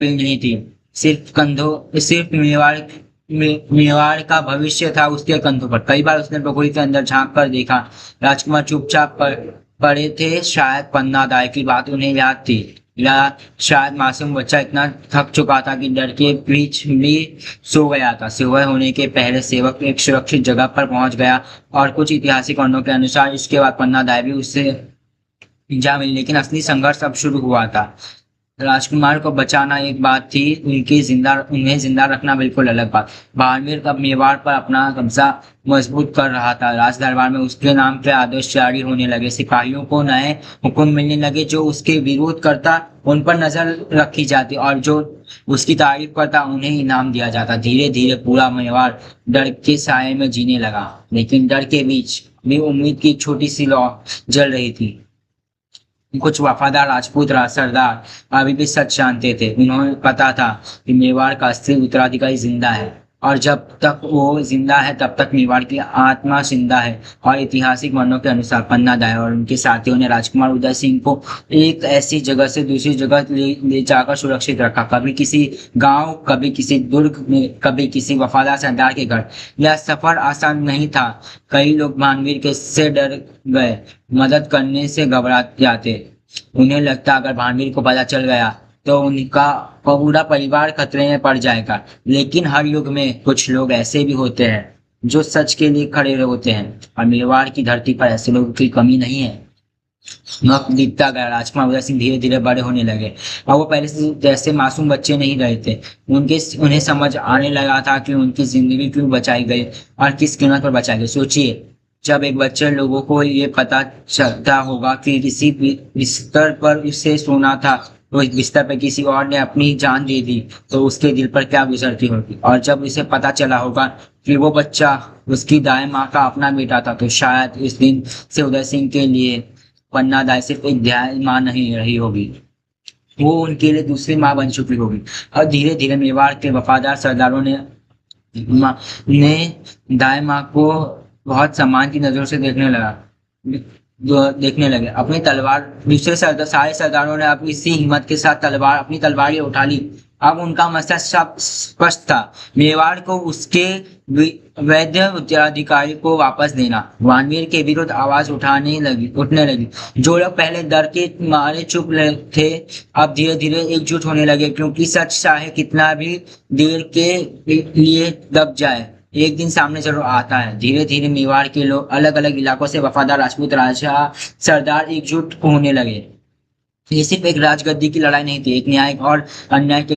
भी नहीं थी। सिर्फ मेवाड़ का भविष्य था उसके कंधों पर। कई बार उसने टोकरी के अंदर झांक कर देखा। राजकुमार चुपचाप पड़े थे। शायद पन्ना दाई की बात उन्हें याद थी, या शायद मासूम बच्चा इतना थक चुका था कि डर के बीच भी सो गया था। सुबह होने के पहले सेवक एक सुरक्षित जगह पर पहुंच गया, और कुछ ऐतिहासिक वर्णों के अनुसार इसके बाद पन्ना दाई भी उससे जा मिली। लेकिन असली संघर्ष अब शुरू हुआ था। राजकुमार को बचाना एक बात थी, उन्हें जिंदा रखना बिल्कुल अलग बात। बाड़मेर अब मेवाड़ पर अपना कब्जा मजबूत कर रहा था। राज दरबार में उसके नाम पे आदेश जारी होने लगे। सिपाहियों को नए हुक्म मिलने लगे। जो उसके विरोध करता उन पर नजर रखी जाती, और जो उसकी तारीफ करता उन्हें इनाम दिया जाता। धीरे धीरे पूरा मेवाड़ डर के साए में जीने लगा। लेकिन डर के बीच भी उम्मीद की छोटी सी लौ जल रही थी। कुछ वफादार राजपूत सरदार अभी भी सच जानते थे। उन्हें पता था कि मेवाड़ का असली उत्तराधिकारी जिंदा है, और जब तक वो जिंदा है तब तक मेवाड़ की आत्मा जिंदा है। और ऐतिहासिक वर्णों के अनुसार पन्ना दाई और उनके साथियों ने राजकुमार उदय सिंह को एक ऐसी जगह से दूसरी जगह ले जाकर सुरक्षित रखा। कभी किसी गांव, कभी किसी दुर्ग में, कभी किसी वफादार सरदार के घर। यह सफर आसान नहीं था। कई लोग भानवीर के से डर गए, मदद करने से घबरा जाते। उन्हें लगता अगर भानवीर को पता चल गया तो उनका पूरा परिवार खतरे में पड़ जाएगा। लेकिन हर युग में कुछ लोग ऐसे भी होते हैं जो सच के लिए खड़े होते हैं, और मेवाड़ की धरती पर ऐसे लोगों की कमी नहीं है। वक्त बीतता गया। राजकुमार उदय सिंह धीरे धीरे बड़े होने लगे, और वो पहले से जैसे मासूम बच्चे नहीं रहे थे। उन्हें समझ आने लगा था कि उनकी जिंदगी क्यों बचाई गई और किस कीमत पर बचाई गई। सोचिए, जब एक बच्चे लोगों को ये पता चलता होगा कि किसी बिस्तर पर उसे सोना था, तो इस बिस्तर पर किसी और ने अपनी जान दे दी, तो उसके दिल पर क्या गुजरती होगी। और जब उसे पता चला होगा कि वो बच्चा उसकी दाएं माँ का अपना बेटा था, तो शायद इस दिन से उदय सिंह के लिए पन्ना दाई सिर्फ एक ध्यान माँ नहीं रही होगी, वो उनके लिए दूसरी माँ बन चुकी होगी। और धीरे धीरे मेवाड़ के वफादार सरदारों ने दाई माँ को बहुत सम्मान की नजरों से देखने लगे। अपनी तलवार सारे सरदारों ने अब इसी हिम्मत के साथ अपनी तलवारें उठा ली। अब उनका मकसद सब स्पष्ट था। मेवाड़ को उसके वैध उत्तराधिकारी को वापस देना। वानवीर के विरुद्ध आवाज उठने लगी। जो लोग पहले डर के मारे थे, अब धीरे धीरे एकजुट होने लगे, क्योंकि सच चाहे कितना भी देर के लिए दब जाए, एक दिन सामने जरूर आता है। धीरे धीरे मेवाड़ के लोग, अलग अलग इलाकों से वफादार राजपूत राजा सरदार एकजुट होने लगे। ये सिर्फ एक राजगद्दी की लड़ाई नहीं थी, एक न्याय और अन्याय के